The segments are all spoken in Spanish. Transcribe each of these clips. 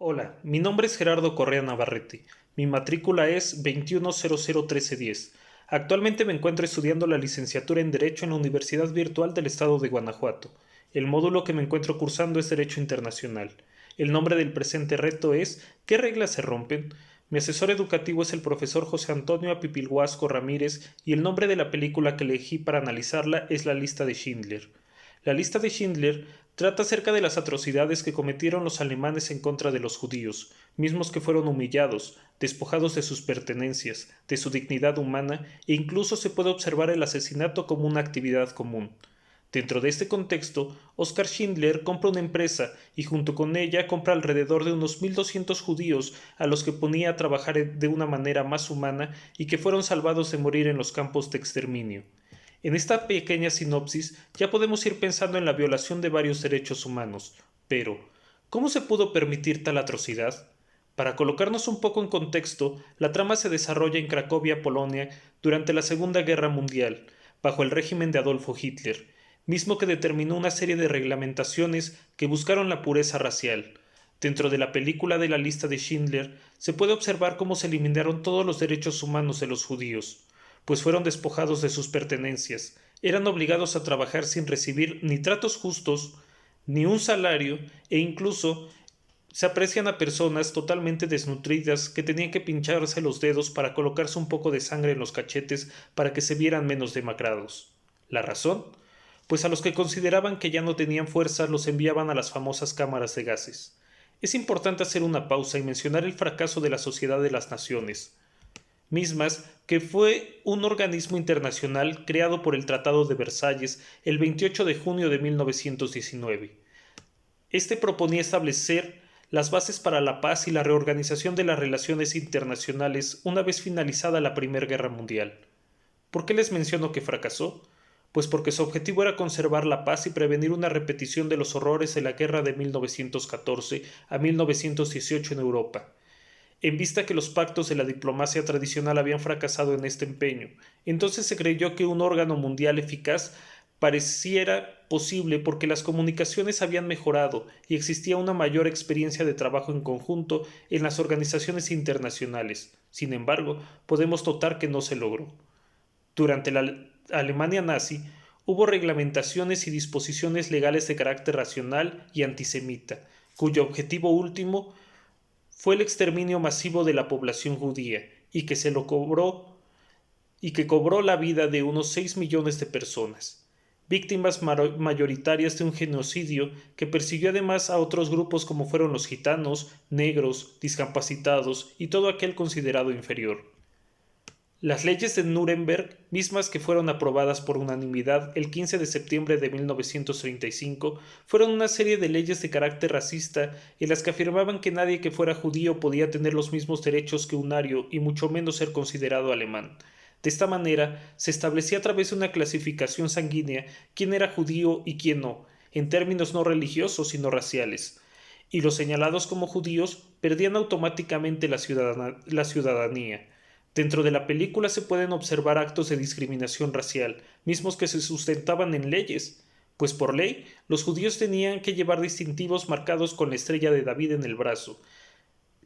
Hola, mi nombre es Gerardo Correa Navarrete. Mi matrícula es 21001310. Actualmente me encuentro estudiando la licenciatura en Derecho en la Universidad Virtual del Estado de Guanajuato. El módulo que me encuentro cursando es Derecho Internacional. El nombre del presente reto es ¿qué reglas se rompen? Mi asesor educativo es el profesor José Antonio Apipilhuasco Ramírez y el nombre de la película que elegí para analizarla es La lista de Schindler. La lista de Schindler trata acerca de las atrocidades que cometieron los alemanes en contra de los judíos, mismos que fueron humillados, despojados de sus pertenencias, de su dignidad humana e incluso se puede observar el asesinato como una actividad común. Dentro de este contexto, Oskar Schindler compra una empresa y junto con ella compra alrededor de unos 1.200 judíos a los que ponía a trabajar de una manera más humana y que fueron salvados de morir en los campos de exterminio. En esta pequeña sinopsis ya podemos ir pensando en la violación de varios derechos humanos, pero ¿cómo se pudo permitir tal atrocidad? Para colocarnos un poco en contexto, la trama se desarrolla en Cracovia, Polonia, durante la Segunda Guerra Mundial, bajo el régimen de Adolfo Hitler, mismo que determinó una serie de reglamentaciones que buscaron la pureza racial. Dentro de la película de la lista de Schindler se puede observar cómo se eliminaron todos los derechos humanos de los judíos, pues fueron despojados de sus pertenencias, eran obligados a trabajar sin recibir ni tratos justos, ni un salario, e incluso se aprecian a personas totalmente desnutridas que tenían que pincharse los dedos para colocarse un poco de sangre en los cachetes para que se vieran menos demacrados. ¿La razón? Pues a los que consideraban que ya no tenían fuerza los enviaban a las famosas cámaras de gases. Es importante hacer una pausa y mencionar el fracaso de la Sociedad de las Naciones, mismas que fue un organismo internacional creado por el Tratado de Versalles el 28 de junio de 1919. Este proponía establecer las bases para la paz y la reorganización de las relaciones internacionales una vez finalizada la Primera Guerra Mundial. ¿Por qué les menciono que fracasó? Pues porque su objetivo era conservar la paz y prevenir una repetición de los horrores de la guerra de 1914 a 1918 en Europa, en vista que los pactos de la diplomacia tradicional habían fracasado en este empeño. Entonces se creyó que un órgano mundial eficaz pareciera posible porque las comunicaciones habían mejorado y existía una mayor experiencia de trabajo en conjunto en las organizaciones internacionales. Sin embargo, podemos notar que no se logró. Durante la Alemania nazi hubo reglamentaciones y disposiciones legales de carácter racional y antisemita, cuyo objetivo último fue el exterminio masivo de la población judía y que cobró la vida de unos 6 millones de personas, víctimas mayoritarias de un genocidio que persiguió además a otros grupos como fueron los gitanos, negros, discapacitados y todo aquel considerado inferior. Las leyes de Nuremberg, mismas que fueron aprobadas por unanimidad el 15 de septiembre de 1935, fueron una serie de leyes de carácter racista en las que afirmaban que nadie que fuera judío podía tener los mismos derechos que un ario y mucho menos ser considerado alemán. De esta manera, se establecía a través de una clasificación sanguínea quién era judío y quién no, en términos no religiosos sino raciales, y los señalados como judíos perdían automáticamente la ciudadanía. Dentro de la película se pueden observar actos de discriminación racial, mismos que se sustentaban en leyes, pues por ley los judíos tenían que llevar distintivos marcados con la estrella de David en el brazo,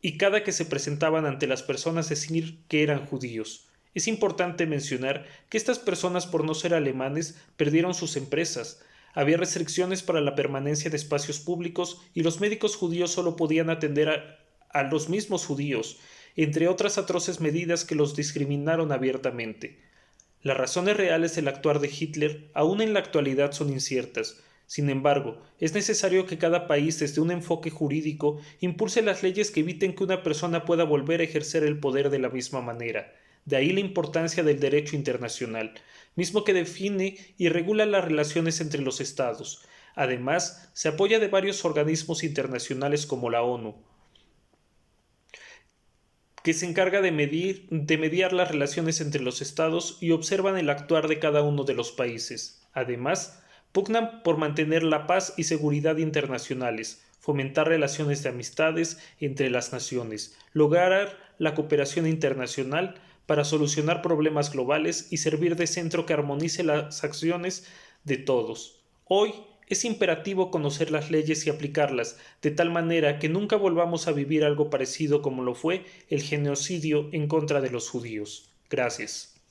y cada que se presentaban ante las personas decir que eran judíos. Es importante mencionar que estas personas, por no ser alemanes, perdieron sus empresas. Había restricciones para la permanencia de espacios públicos y los médicos judíos solo podían atender a los mismos judíos, entre otras atroces medidas que los discriminaron abiertamente. Las razones reales del actuar de Hitler aún en la actualidad son inciertas. Sin embargo, es necesario que cada país, desde un enfoque jurídico, impulse las leyes que eviten que una persona pueda volver a ejercer el poder de la misma manera. De ahí la importancia del derecho internacional, mismo que define y regula las relaciones entre los estados. Además, se apoya de varios organismos internacionales como la ONU, que se encarga de mediar las relaciones entre los estados y observan el actuar de cada uno de los países. Además, pugnan por mantener la paz y seguridad internacionales, fomentar relaciones de amistades entre las naciones, lograr la cooperación internacional para solucionar problemas globales y servir de centro que armonice las acciones de todos. Hoy Es imperativo conocer las leyes y aplicarlas, de tal manera que nunca volvamos a vivir algo parecido como lo fue el genocidio en contra de los judíos. Gracias.